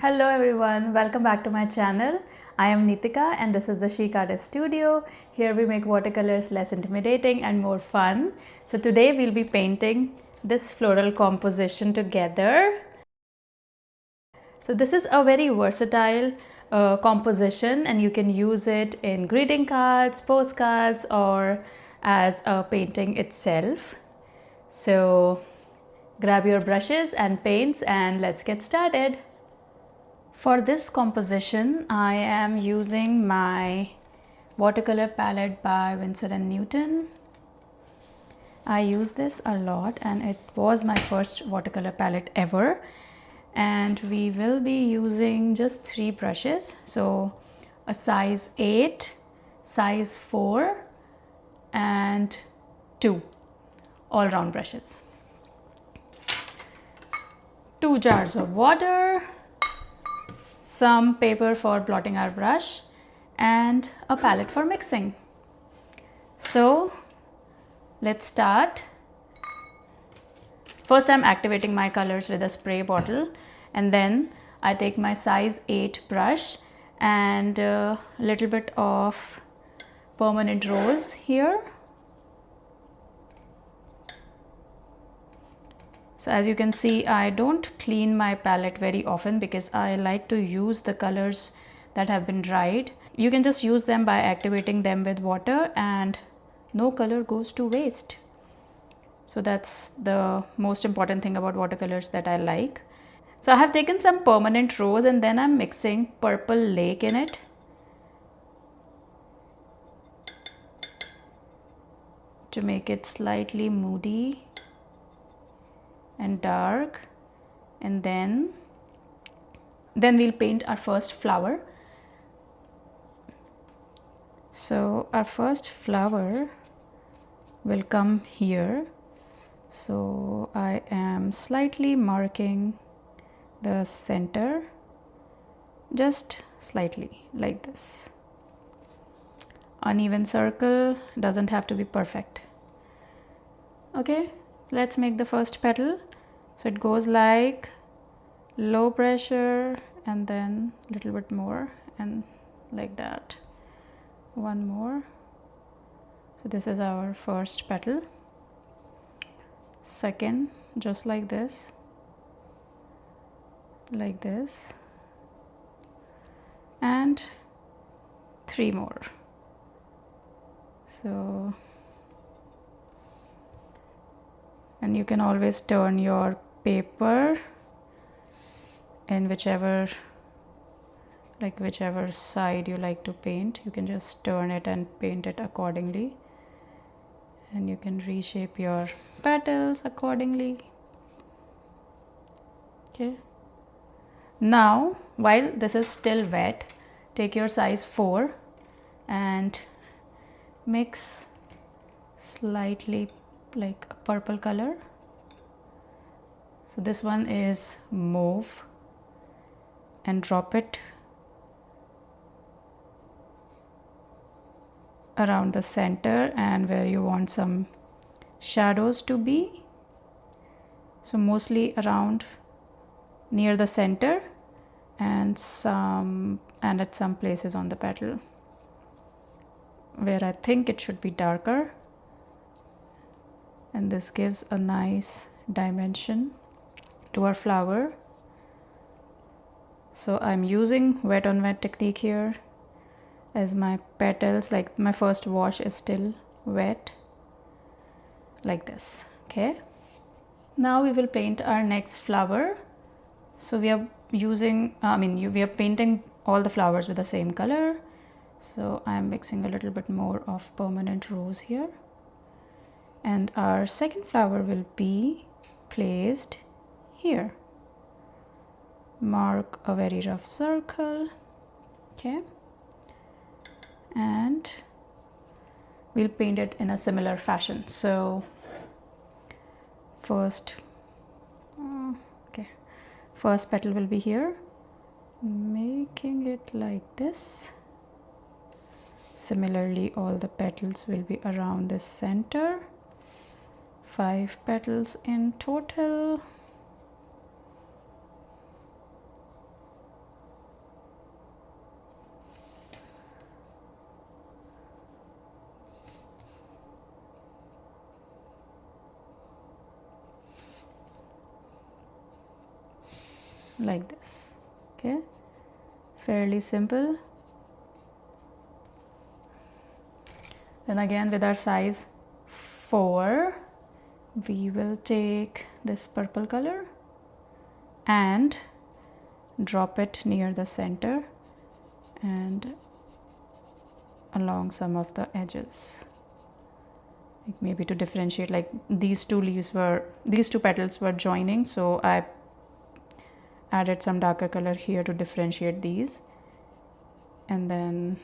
Hello everyone, welcome back to my channel. I am Nitika and this is the Chic Artist Studio. Here we make watercolors less intimidating and more fun. So today we'll be painting this floral composition together. So this is a very versatile composition and you can use it in greeting cards, postcards or as a painting itself. So grab your brushes and paints and let's get started. For this composition, I am using my watercolor palette by Winsor and Newton. I use this a lot and it was my first watercolor palette ever. And we will be using just 3 brushes. So a size 8, size 4 and 2 all round brushes. 2 jars of water, some paper for blotting our brush and a palette for mixing. So let's start. First I'm activating my colors with a spray bottle and then I take my size 8 brush and a little bit of permanent rose here. So as you can see, I don't clean my palette very often because I like to use the colors that have been dried. You can just use them by activating them with water and no color goes to waste. So that's the most important thing about watercolors that I like. So I have taken some permanent rose and then I'm mixing purple lake in it. To make it slightly moody and dark, and then we'll paint our first flower. So our first flower will come here. So I am slightly marking the center, just slightly like this. Uneven circle, doesn't have to be perfect. Okay, let's make the first petal. So it goes like low pressure and then a little bit more and like that. One more. So this is our first petal. Second, just like this, like this, and 3 more. So, and you can always turn your paper in whichever side you like to paint. You can just turn it and paint it accordingly, and you can reshape your petals accordingly. Okay, now while this is still wet, take your size 4 and mix slightly like a purple color. So this one is mauve, and drop it around the center and where you want some shadows to be. So mostly around near the center and at some places on the petal where I think it should be darker, and this gives a nice dimension to our flower. So I'm using wet on wet technique here as my petals, like my first wash is still wet, like this. Okay, now we will paint our next flower. So we are using we are painting all the flowers with the same color. So I'm mixing a little bit more of permanent rose here, and our second flower will be placed here. Mark a very rough circle. Okay, and we'll paint it in a similar fashion. So first petal will be here, making it like this. Similarly, all the petals will be around the center. 5 petals in total. like this. Okay, fairly simple. Then again with our size 4, we will take this purple color and drop it near the center and along some of the edges, like maybe to differentiate, like these two petals were joining, so I added some darker color here to differentiate these, and then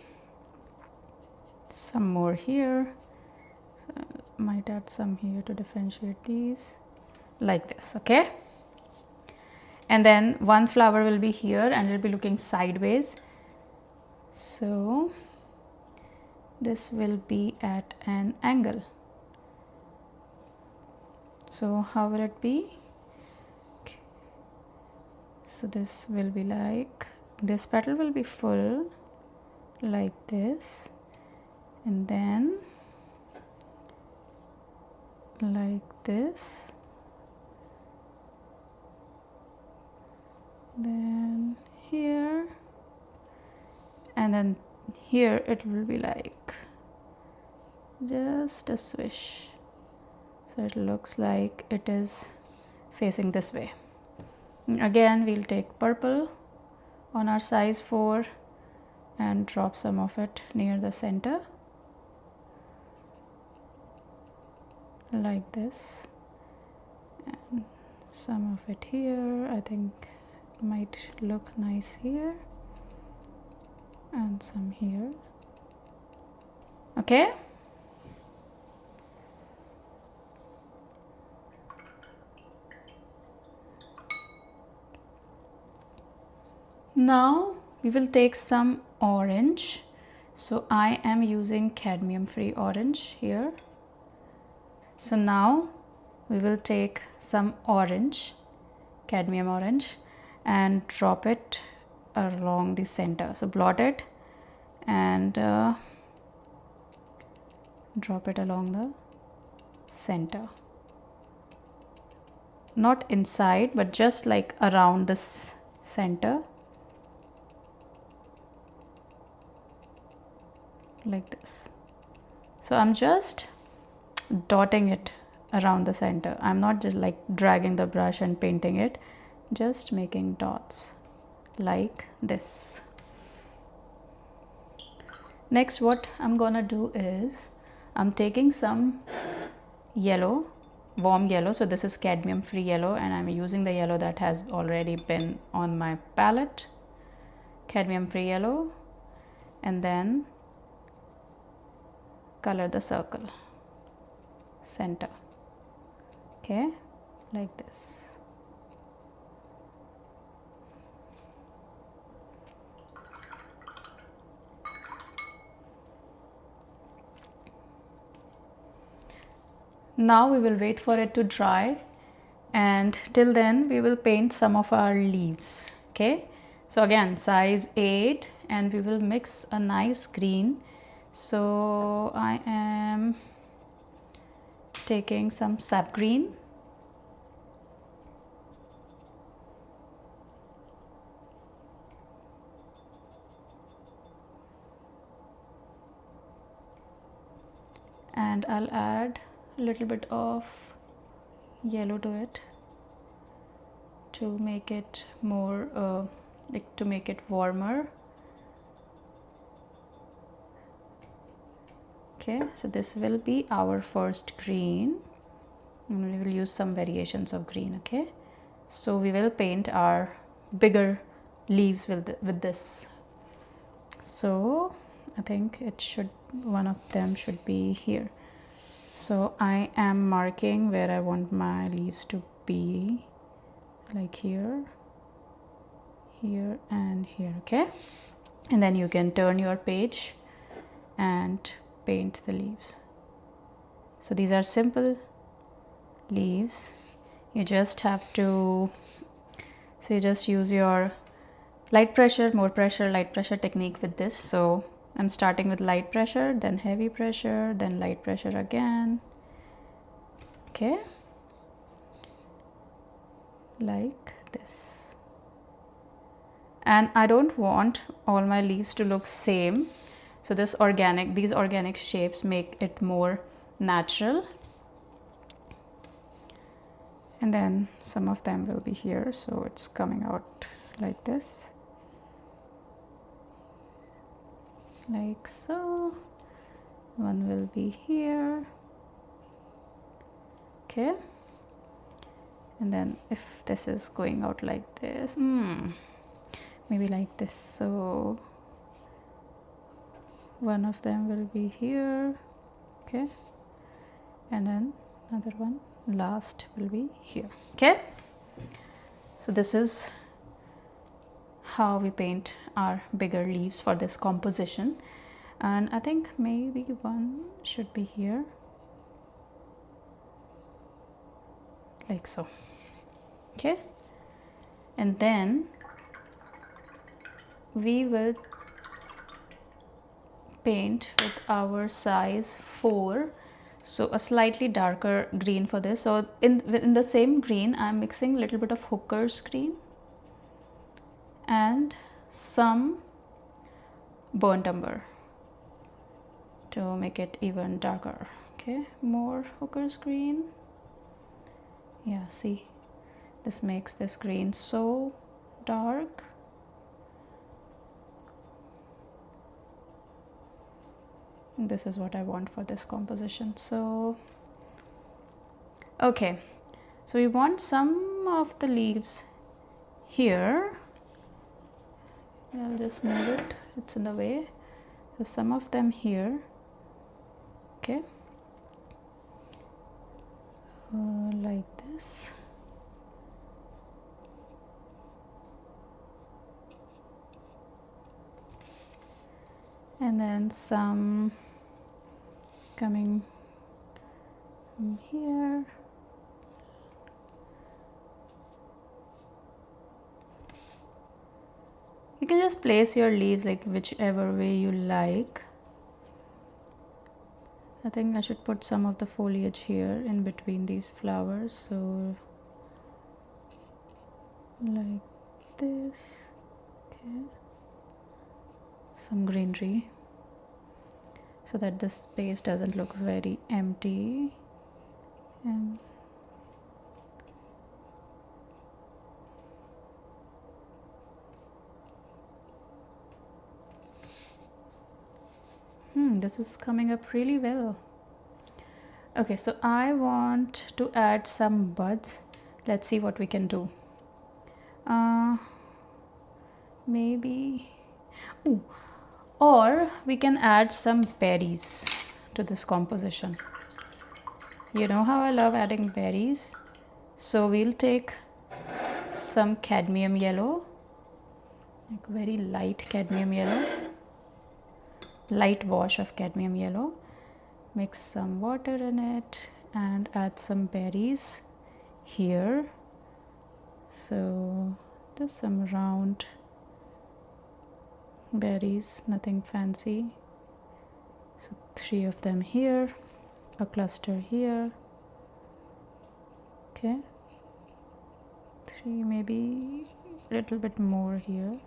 some more here, so I might add some here to differentiate these, like this. Okay, and then one flower will be here and it will be looking sideways, so this will be at an angle. So how will it be? Okay. So this will be like, this petal will be full like this, and then like this, then here, and then here it will be like just a swish, so it looks like it is facing this way. Again we'll take purple on our size 4 and drop some of it near the center like this, and some of it here. I think might look nice here, and some here. Okay, now we will take some orange. So I am using cadmium free orange here. So now we will take some orange, cadmium orange, and drop it along the center. So blot it and drop it along the center, not inside but just like around this center, like this. So I'm just dotting it around the center. I'm not just like dragging the brush and painting it, just making dots like this. Next what I'm gonna do is I'm taking some yellow, warm yellow. So this is cadmium free yellow and I'm using the yellow that has already been on my palette, cadmium free yellow, and then color the circle center. Okay, like this. Now we will wait for it to dry, and till then we will paint some of our leaves. Okay, so again size 8, and we will mix a nice green. So I am taking some sap green, and I'll add a little bit of yellow to it to make it more like to make it warmer. Okay, so this will be our first green, and we will use some variations of green. Okay, so we will paint our bigger leaves with this. So I think it should, one of them should be here. So I am marking where I want my leaves to be, like here, here and here. Okay, and then you can turn your page and paint the leaves. So these are simple leaves. You just have to, so you just use your light pressure, more pressure, light pressure technique with this. So I'm starting with light pressure, then heavy pressure, then light pressure again. Okay, like this. and I don't want all my leaves to look same. So these organic shapes make it more natural. And then some of them will be here, so it's coming out like this, like so. One will be here, okay. And then if this is going out like this, maybe like this, so one of them will be here, okay, and then another one last will be here, okay. So this is how we paint our bigger leaves for this composition, and I think maybe one should be here, like so, okay. And then we will paint with our size 4, so a slightly darker green for this. So in the same green I'm mixing a little bit of hooker's green and some burnt umber to make it even darker, okay. More hooker's green, yeah, see, this makes this green so dark. This is what I want for this composition. So okay, so we want some of the leaves here. I'll just move it, it's in the way. So some of them here, okay, like this. And then some coming from here. You can just place your leaves like whichever way you like. I think I should put some of the foliage here in between these flowers, so like this, okay, some greenery so that the space doesn't look very empty. And this is coming up really well. Okay, so I want to add some buds. Let's see what we can do. Maybe, or we can add some berries to this composition. You know how I love adding berries, so we'll take some cadmium yellow, like very light cadmium yellow, light wash of cadmium yellow, mix some water in it and add some berries here. So just some round berries, nothing fancy. So 3 of them here, a cluster here, okay, 3, maybe a little bit more here.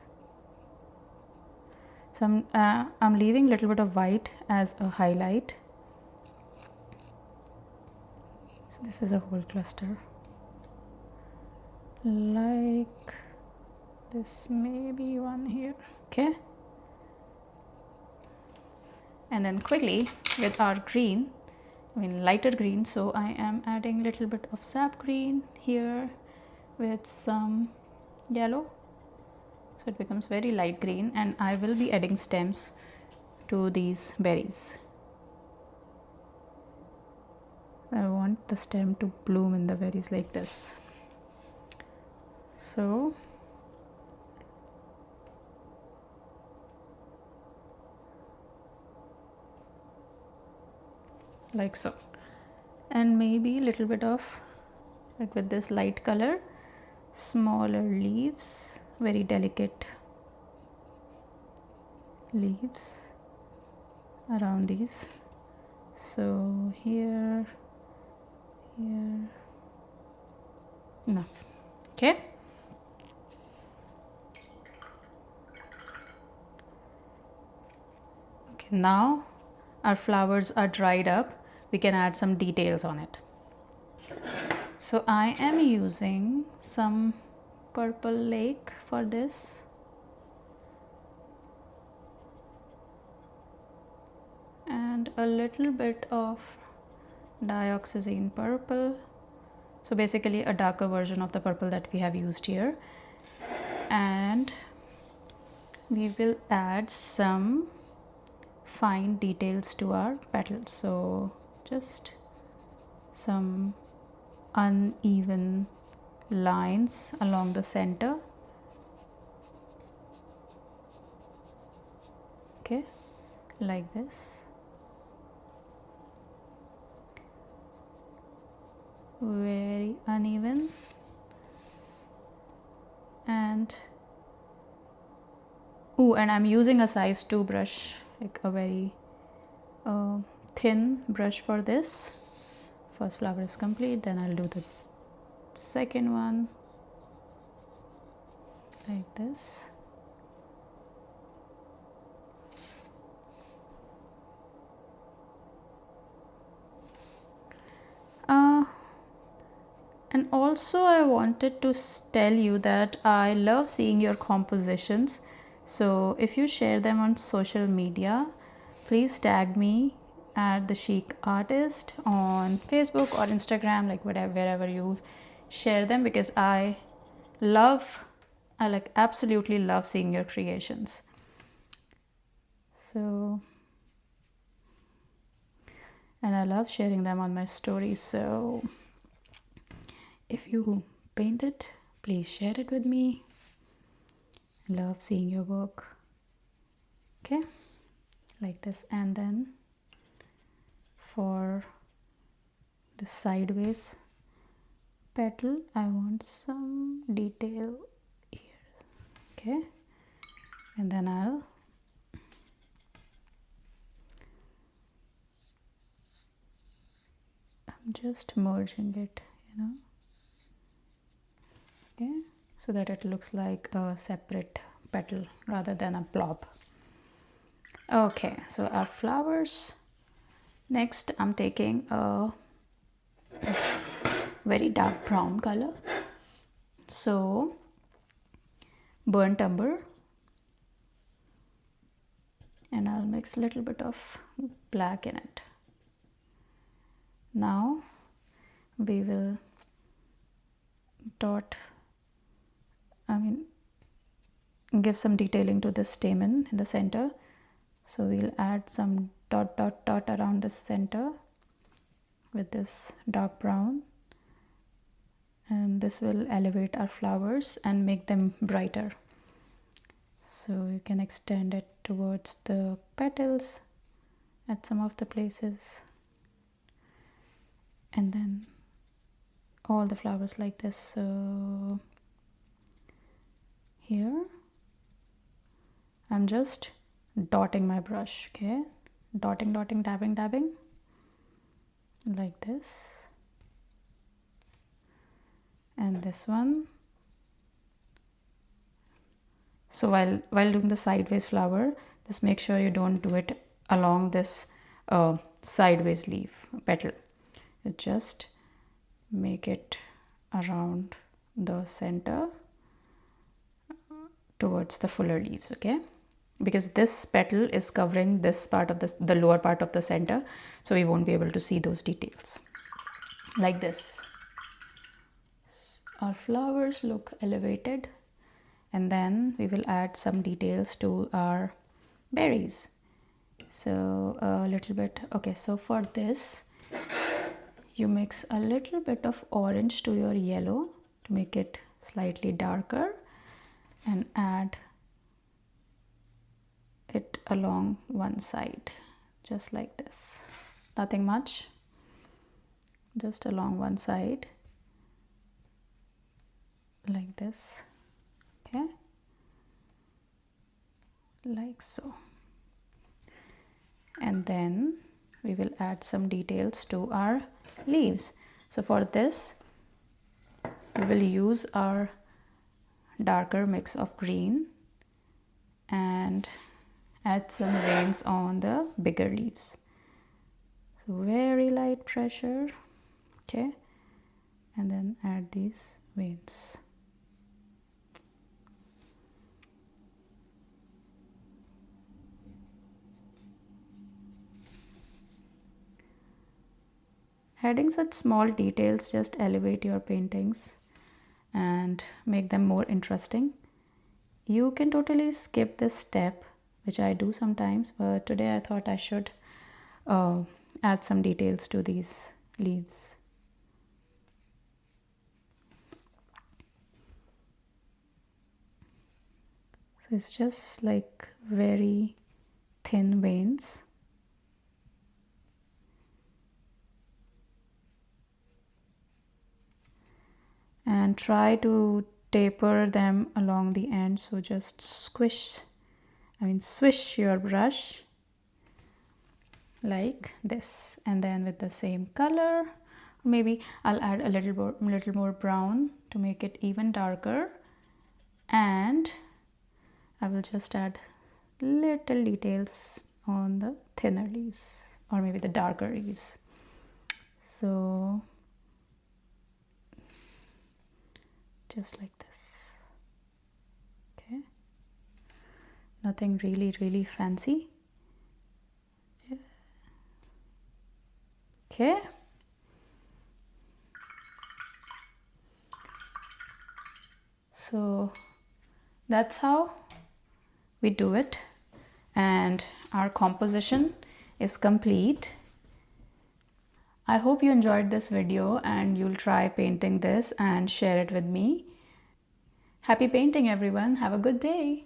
So I'm leaving a little bit of white as a highlight. So this is a whole cluster like this, maybe one here, okay. And then quickly with our green, lighter green, so I am adding a little bit of sap green here with some yellow, so it becomes very light green, and I will be adding stems to these berries. I want the stem to bloom in the berries like this. So like so, and maybe a little bit of, like with this light color, smaller leaves, very delicate leaves around these. So here, enough, okay. Okay, now our flowers are dried up. We can add some details on it. So I am using some purple lake for this. And a little bit of dioxazine purple. So basically a darker version of the purple that we have used here. And we will add some fine details to our petals. So just some uneven lines along the center. Okay, like this. Very uneven. And I'm using a size 2 brush, like a very thin brush for this. First flower is complete, then I'll do the second one like this. And also I wanted to tell you that I love seeing your compositions. So if you share them on social media, please tag me at the Chic Artist on Facebook or Instagram, like whatever, wherever you share them, because I absolutely love seeing your creations. So, and I love sharing them on my stories. So if you paint it, please share it with me. I love seeing your work. Okay, like this. And then for the sideways petal, I want some detail here. Okay, and then I'm just merging it, okay, so that it looks like a separate petal rather than a blob. Okay, so our flowers. Next, I'm taking a very dark brown color, so burnt umber, and I'll mix a little bit of black in it. Now we will give some detailing to this stamen in the center. So we'll add some dot around the center with this dark brown, and this will elevate our flowers and make them brighter. So you can extend it towards the petals at some of the places, and then all the flowers like this. So here I'm just dotting my brush, okay, dotting, dabbing like this. And this one. So while doing the sideways flower, just make sure you don't do it along this sideways leaf petal. You just make it around the center towards the fuller leaves, okay, because this petal is covering this part of the lower part of the center, so we won't be able to see those details. Like this, our flowers look elevated. And then we will add some details to our berries. So a little bit, okay, so for this you mix a little bit of orange to your yellow to make it slightly darker, and add it along one side, just like this. Nothing much, just along one side like this. Okay, like so. And then we will add some details to our leaves. So for this we will use our darker mix of green and add some veins on the bigger leaves. So very light pressure, okay, and then add these veins. Adding such small details just elevate your paintings and make them more interesting. You can totally skip this step, which I do sometimes, but today I thought I should add some details to these leaves. So it's just like very thin veins. And try to taper them along the end, so just swish your brush like this, and then with the same color, maybe I'll add a little more brown to make it even darker, and I will just add little details on the thinner leaves or maybe the darker leaves. So just like this, okay, nothing really fancy. Okay, so that's how we do it, and our composition is complete. I hope you enjoyed this video and you'll try painting this and share it with me. Happy painting, everyone. Have a good day.